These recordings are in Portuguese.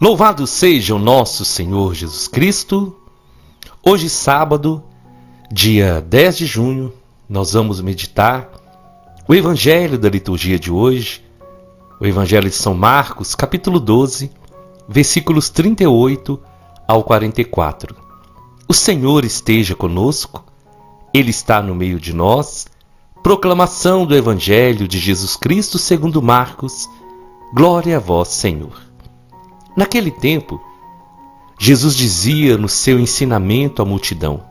Louvado seja o nosso Senhor Jesus Cristo. Hoje, sábado, dia 10 de junho, nós vamos meditar o Evangelho da liturgia de hoje, o Evangelho de São Marcos, capítulo 12, versículos 38 ao 44. O Senhor esteja conosco, Ele está no meio de nós. Proclamação do Evangelho de Jesus Cristo segundo Marcos. Glória a vós, Senhor. Naquele tempo, Jesus dizia no seu ensinamento à multidão: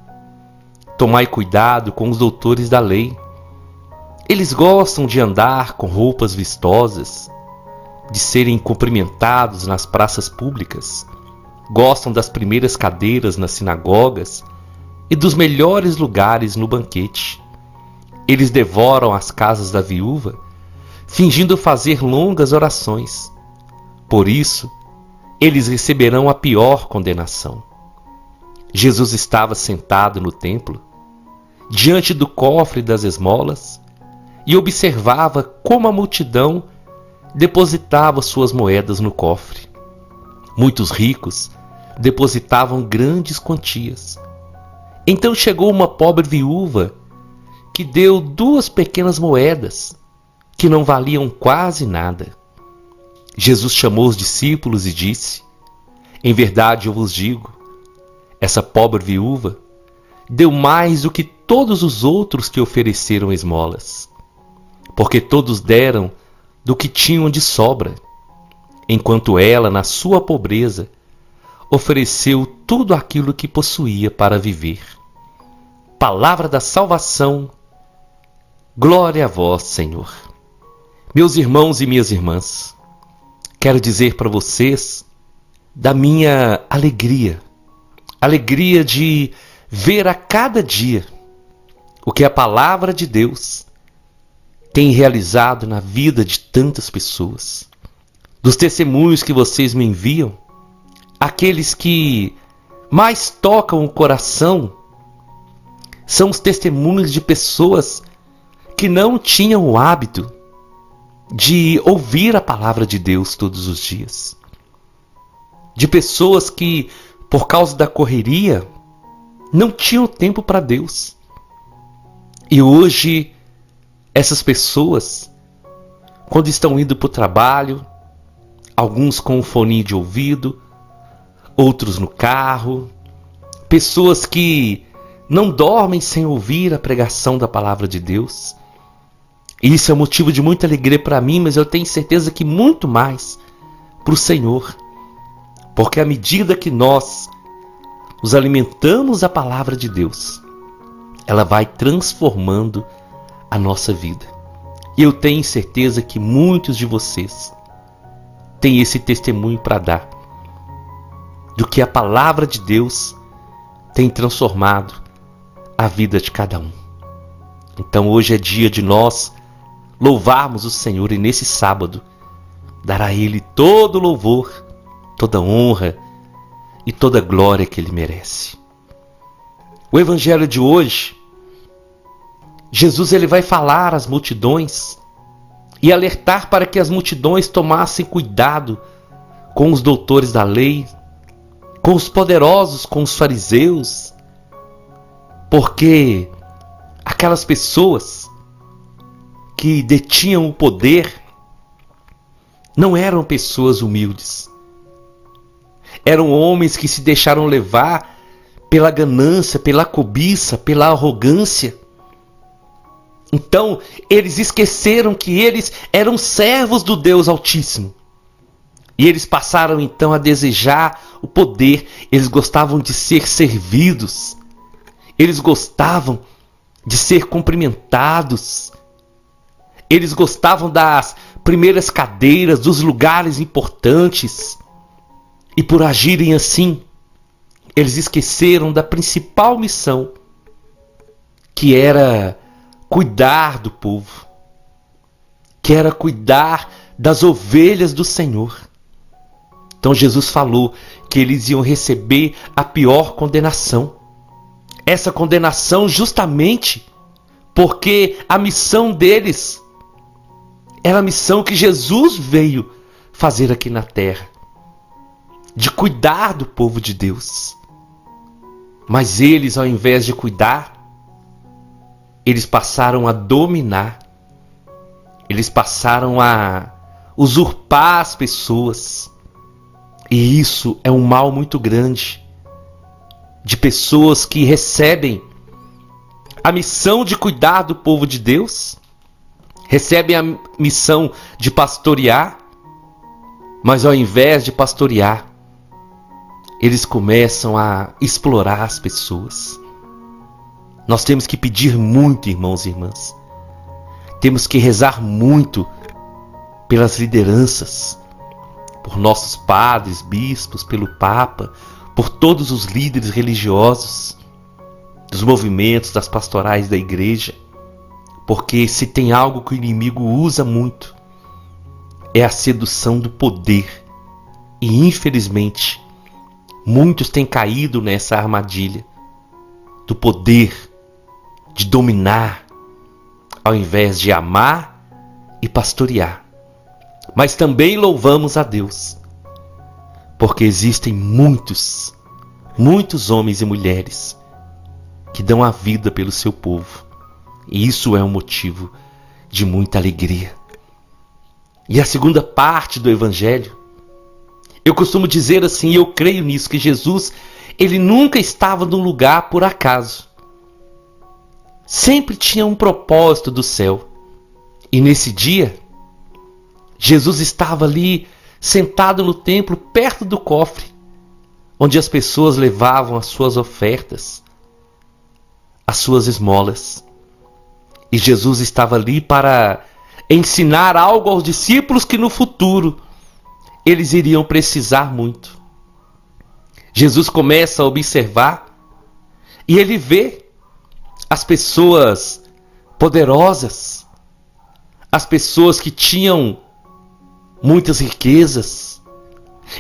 tomai cuidado com os doutores da lei. Eles gostam de andar com roupas vistosas, de serem cumprimentados nas praças públicas, gostam das primeiras cadeiras nas sinagogas e dos melhores lugares no banquete. Eles devoram as casas da viúva, fingindo fazer longas orações. Por isso, eles receberão a pior condenação. Jesus estava sentado no templo, diante do cofre das esmolas, e observava como a multidão depositava suas moedas no cofre. Muitos ricos depositavam grandes quantias. Então chegou uma pobre viúva que deu 2 pequenas moedas, que não valiam quase nada. Jesus chamou os discípulos e disse: em verdade eu vos digo, essa pobre viúva deu mais do que todos os outros que ofereceram esmolas, porque todos deram do que tinham de sobra, enquanto ela, na sua pobreza, ofereceu tudo aquilo que possuía para viver. Palavra da salvação, glória a vós, Senhor. Meus irmãos e minhas irmãs, quero dizer para vocês da minha alegria de ver a cada dia o que a palavra de Deus tem realizado na vida de tantas pessoas. Dos testemunhos que vocês me enviam, aqueles que mais tocam o coração são os testemunhos de pessoas que não tinham o hábito de ouvir a palavra de Deus todos os dias. De pessoas que, por causa da correria, não tinham tempo para Deus. E hoje, essas pessoas, quando estão indo para o trabalho, alguns com um fone de ouvido, outros no carro, pessoas que não dormem sem ouvir a pregação da palavra de Deus. E isso é motivo de muita alegria para mim, mas eu tenho certeza que muito mais para o Senhor. Porque à medida que nós nos alimentamos da palavra de Deus, ela vai transformando a nossa vida. E eu tenho certeza que muitos de vocês têm esse testemunho para dar, do que a palavra de Deus tem transformado a vida de cada um. Então hoje é dia de nós louvarmos o Senhor e nesse sábado dar a Ele todo louvor, toda honra e toda glória que Ele merece. O Evangelho de hoje, Jesus ele vai falar às multidões e alertar para que as multidões tomassem cuidado com os doutores da lei, com os poderosos, com os fariseus, porque aquelas pessoas que detinham o poder não eram pessoas humildes. Eram homens que se deixaram levar pela ganância, pela cobiça, pela arrogância. Então, eles esqueceram que eles eram servos do Deus Altíssimo. E eles passaram então a desejar o poder. Eles gostavam de ser servidos. Eles gostavam de ser cumprimentados. Eles gostavam das primeiras cadeiras, dos lugares importantes. E por agirem assim, eles esqueceram da principal missão, que era cuidar do povo, que era cuidar das ovelhas do Senhor. Então Jesus falou que eles iam receber a pior condenação. Essa condenação justamente porque a missão deles era a missão que Jesus veio fazer aqui na terra. de cuidar do povo de Deus. Mas eles, ao invés de cuidar, eles passaram a dominar. Eles passaram a usurpar as pessoas. E isso é um mal muito grande de pessoas que recebem a missão de cuidar do povo de Deus, recebem a missão de pastorear, mas ao invés de pastorear, eles começam a explorar as pessoas. Nós temos que pedir muito, irmãos e irmãs. Temos que rezar muito pelas lideranças, por nossos padres, bispos, pelo Papa, por todos os líderes religiosos, dos movimentos, das pastorais da igreja. Porque se tem algo que o inimigo usa muito, é a sedução do poder. E infelizmente, muitos têm caído nessa armadilha do poder, de dominar, ao invés de amar e pastorear. Mas também louvamos a Deus, porque existem muitos homens e mulheres que dão a vida pelo seu povo. E isso é um motivo de muita alegria. E a segunda parte do Evangelho, eu costumo dizer assim, e eu creio nisso, que Jesus, ele nunca estava num lugar por acaso. Sempre tinha um propósito do céu. E nesse dia, Jesus estava ali, sentado no templo, perto do cofre, onde as pessoas levavam as suas ofertas, as suas esmolas. E Jesus estava ali para ensinar algo aos discípulos que no futuro eles iriam precisar muito. Jesus começa a observar e ele vê as pessoas poderosas, as pessoas que tinham muitas riquezas.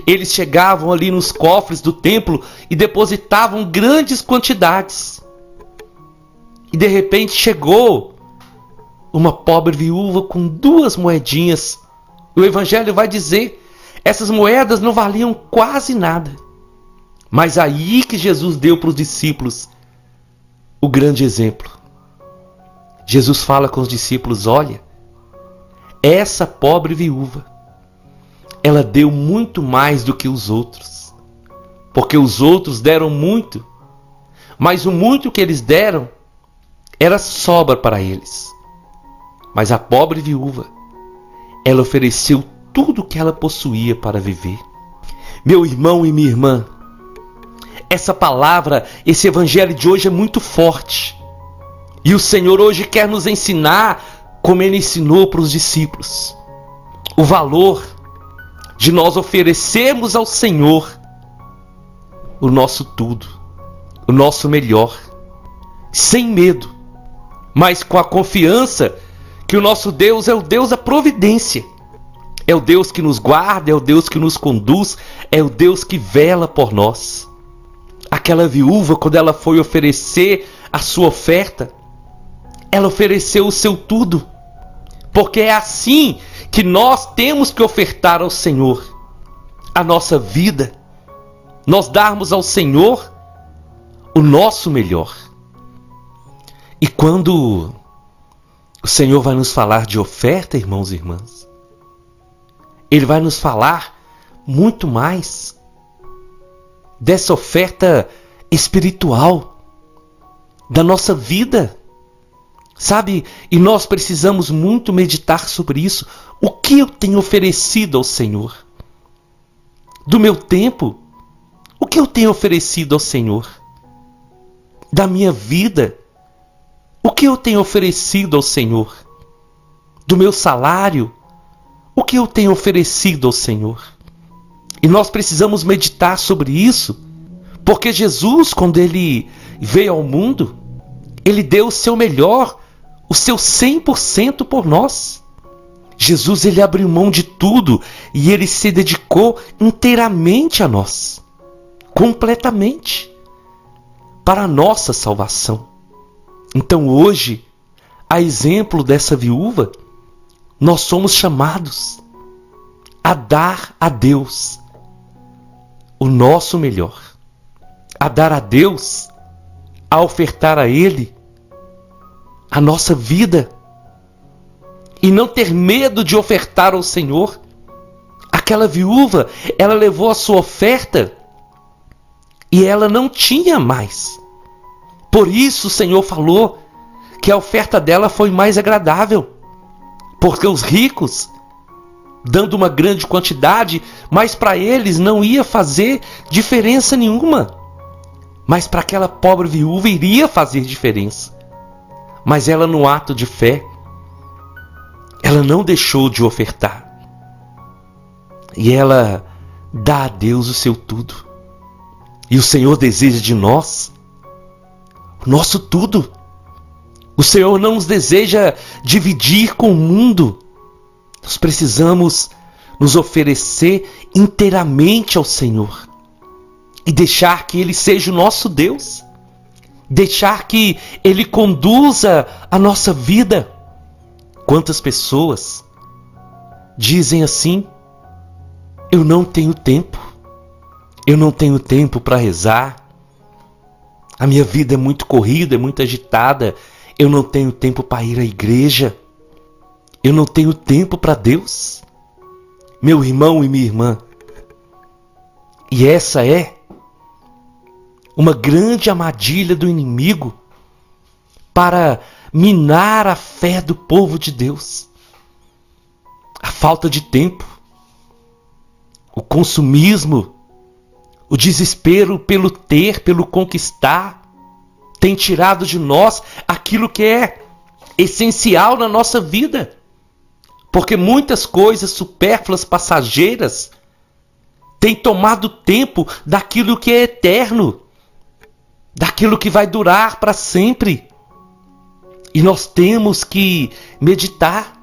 Eles chegavam ali nos cofres do templo e depositavam grandes quantidades. E de repente chegou uma pobre viúva com 2 moedinhas. O Evangelho vai dizer, essas moedas não valiam quase nada. Mas aí que Jesus deu para os discípulos o grande exemplo. Jesus fala com os discípulos, olha, essa pobre viúva, ela deu muito mais do que os outros. Porque os outros deram muito, mas o muito que eles deram era sobra para eles. Mas a pobre viúva, ela ofereceu tudo o que ela possuía para viver. Meu irmão e minha irmã, essa palavra, esse evangelho de hoje é muito forte. E o Senhor hoje quer nos ensinar, como Ele ensinou para os discípulos, o valor de nós oferecermos ao Senhor o nosso tudo, o nosso melhor, sem medo, mas com a confiança que o nosso Deus é o Deus da providência. É o Deus que nos guarda, é o Deus que nos conduz, é o Deus que vela por nós. Aquela viúva, quando ela foi oferecer a sua oferta, ela ofereceu o seu tudo. Porque é assim que nós temos que ofertar ao Senhor a nossa vida. Nós darmos ao Senhor o nosso melhor. E quando o Senhor vai nos falar de oferta, irmãos e irmãs, Ele vai nos falar muito mais dessa oferta espiritual, da nossa vida. Sabe? E nós precisamos muito meditar sobre isso. O que eu tenho oferecido ao Senhor? Do meu tempo, o que eu tenho oferecido ao Senhor? Da minha vida, o que eu tenho oferecido ao Senhor? Do meu salário, o que eu tenho oferecido ao Senhor? E nós precisamos meditar sobre isso, porque Jesus, quando Ele veio ao mundo, Ele deu o seu melhor, o seu 100% por nós. Jesus, Ele abriu mão de tudo e Ele se dedicou inteiramente a nós, completamente, para a nossa salvação. Então hoje, a exemplo dessa viúva, nós somos chamados a dar a Deus o nosso melhor, a dar a Deus, a ofertar a Ele a nossa vida e não ter medo de ofertar ao Senhor. Aquela viúva, ela levou a sua oferta e ela não tinha mais. Por isso o Senhor falou que a oferta dela foi mais agradável, porque os ricos, dando uma grande quantidade, mas para eles não ia fazer diferença nenhuma. Mas para aquela pobre viúva iria fazer diferença. Mas ela, no ato de fé, ela não deixou de ofertar. E ela dá a Deus o seu tudo. E o Senhor deseja de nós o nosso tudo. O Senhor não nos deseja dividir com o mundo. Nós precisamos nos oferecer inteiramente ao Senhor e deixar que Ele seja o nosso Deus, deixar que Ele conduza a nossa vida. Quantas pessoas dizem assim: eu não tenho tempo para rezar, a minha vida é muito corrida, é muito agitada, eu não tenho tempo para ir à igreja, eu não tenho tempo para Deus. Meu irmão e minha irmã, e essa é uma grande armadilha do inimigo para minar a fé do povo de Deus. A falta de tempo, o consumismo, o desespero pelo ter, pelo conquistar, tem tirado de nós aquilo que é essencial na nossa vida. Porque muitas coisas supérfluas, passageiras, têm tomado tempo daquilo que é eterno, daquilo que vai durar para sempre. E nós temos que meditar,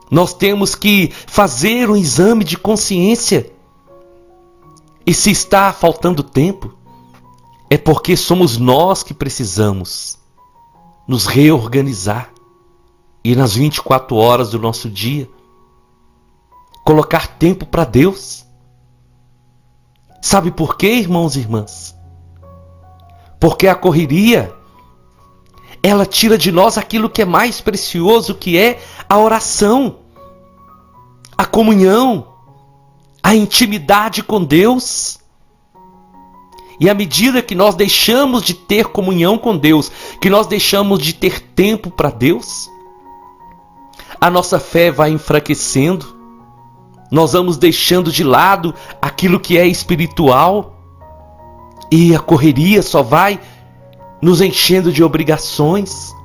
nós temos que fazer um exame de consciência. E se está faltando tempo, é porque somos nós que precisamos nos reorganizar e nas 24 horas do nosso dia colocar tempo para Deus. Sabe por quê, irmãos e irmãs? Porque a correria, ela tira de nós aquilo que é mais precioso, que é a oração, a comunhão, a intimidade com Deus. E à medida que nós deixamos de ter comunhão com Deus, que nós deixamos de ter tempo para Deus, a nossa fé vai enfraquecendo, nós vamos deixando de lado aquilo que é espiritual, e a correria só vai nos enchendo de obrigações.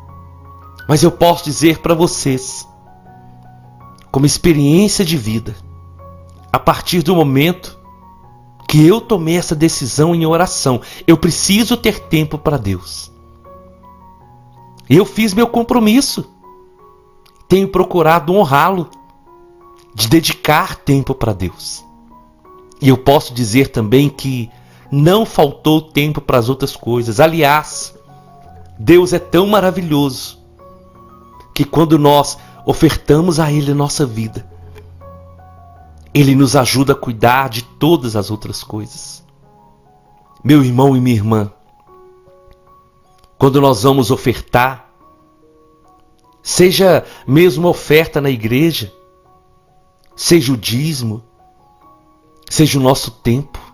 Mas eu posso dizer para vocês, como experiência de vida, a partir do momento que eu tomei essa decisão em oração, eu preciso ter tempo para Deus. Eu fiz meu compromisso, tenho procurado honrá-lo, de dedicar tempo para Deus. E eu posso dizer também que não faltou tempo para as outras coisas. Aliás, Deus é tão maravilhoso que quando nós ofertamos a Ele a nossa vida, Ele nos ajuda a cuidar de todas as outras coisas. Meu irmão e minha irmã, quando nós vamos ofertar, seja mesmo oferta na igreja, seja o dízimo, seja o nosso tempo,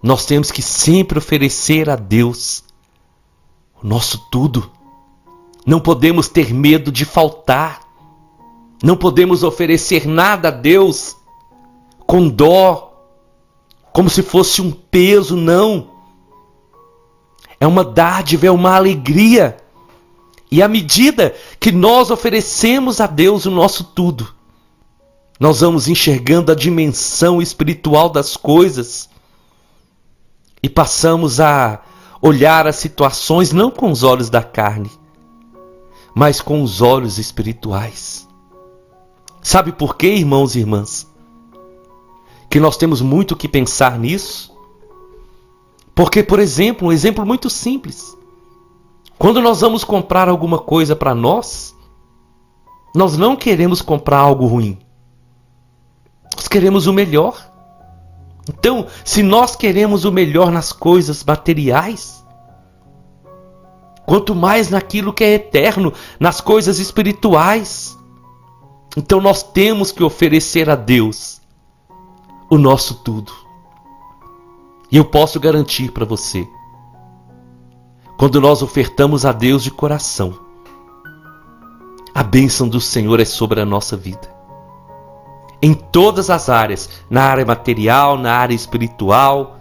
nós temos que sempre oferecer a Deus o nosso tudo. Não podemos ter medo de faltar. Não podemos oferecer nada a Deus com dó, como se fosse um peso, não. É uma dádiva, é uma alegria. E à medida que nós oferecemos a Deus o nosso tudo, nós vamos enxergando a dimensão espiritual das coisas e passamos a olhar as situações não com os olhos da carne, mas com os olhos espirituais. Sabe por quê, irmãos e irmãs? Que nós temos muito que pensar nisso? Porque, por exemplo, um exemplo muito simples. Quando nós vamos comprar alguma coisa para nós, nós não queremos comprar algo ruim. Nós queremos o melhor. Então, se nós queremos o melhor nas coisas materiais, quanto mais naquilo que é eterno, nas coisas espirituais, então nós temos que oferecer a Deus o nosso tudo. E eu posso garantir para você, quando nós ofertamos a Deus de coração, a bênção do Senhor é sobre a nossa vida. Em todas as áreas, na área material, na área espiritual,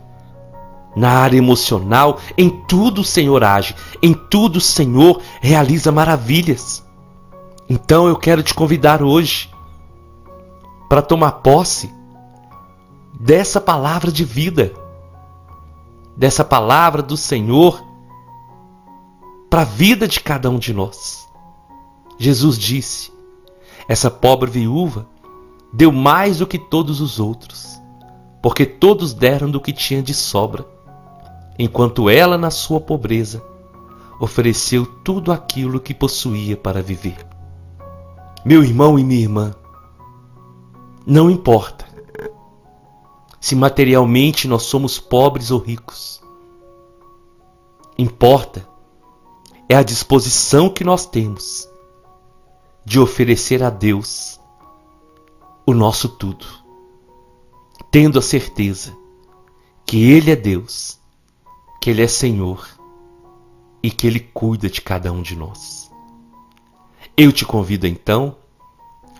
na área emocional, em tudo o Senhor age, em tudo o Senhor realiza maravilhas. Então eu quero te convidar hoje para tomar posse dessa palavra de vida, dessa palavra do Senhor para a vida de cada um de nós. Jesus disse: essa pobre viúva deu mais do que todos os outros, porque todos deram do que tinha de sobra, enquanto ela, na sua pobreza, ofereceu tudo aquilo que possuía para viver. Meu irmão e minha irmã, não importa se materialmente nós somos pobres ou ricos. Importa é a disposição que nós temos de oferecer a Deus o nosso tudo, tendo a certeza que Ele é Deus, que Ele é Senhor e que Ele cuida de cada um de nós. Eu te convido então,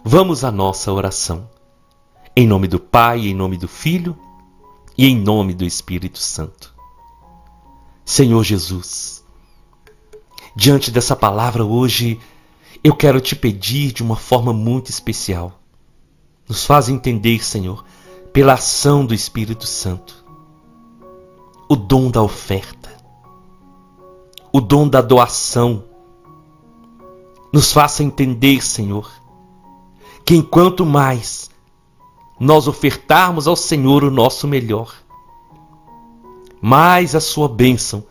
vamos à nossa oração. Em nome do Pai, em nome do Filho e em nome do Espírito Santo. Senhor Jesus, diante dessa palavra hoje, eu quero te pedir de uma forma muito especial. Nos faz entender, Senhor, pela ação do Espírito Santo, o dom da oferta, o dom da doação. Nos faça entender, Senhor, que enquanto mais nós ofertarmos ao Senhor o nosso melhor, mais a sua bênção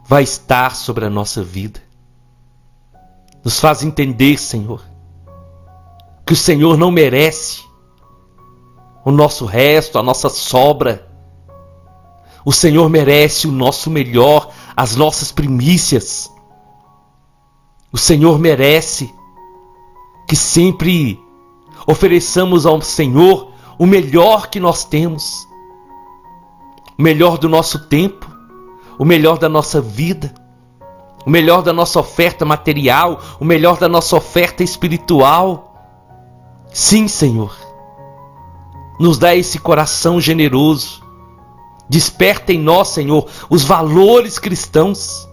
vai estar sobre a nossa vida. Nos faz entender, Senhor, que o Senhor não merece o nosso resto, a nossa sobra. O Senhor merece o nosso melhor, as nossas primícias. O Senhor merece que sempre ofereçamos ao Senhor o melhor que nós temos, o melhor do nosso tempo, o melhor da nossa vida, o melhor da nossa oferta material, o melhor da nossa oferta espiritual. Sim, Senhor, nos dá esse coração generoso. Desperta em nós, Senhor, os valores cristãos,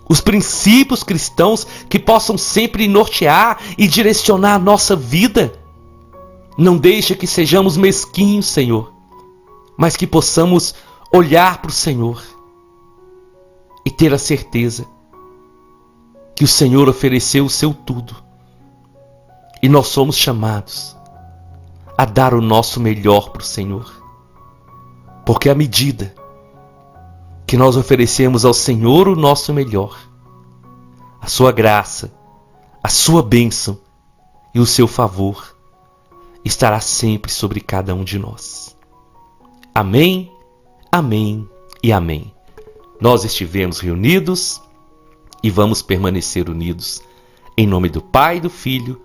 os princípios cristãos que possam sempre nortear e direcionar a nossa vida. Não deixa que sejamos mesquinhos, Senhor, mas que possamos olhar para o Senhor e ter a certeza que o Senhor ofereceu o seu tudo. E nós somos chamados a dar o nosso melhor para o Senhor. Porque à medida que nós oferecemos ao Senhor o nosso melhor, a sua graça, a sua bênção e o seu favor estará sempre sobre cada um de nós. Amém, amém e amém. Nós estivemos reunidos e vamos permanecer unidos em nome do Pai, do Filho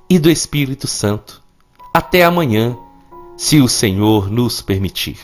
e do Espírito Santo. Até amanhã, se o Senhor nos permitir.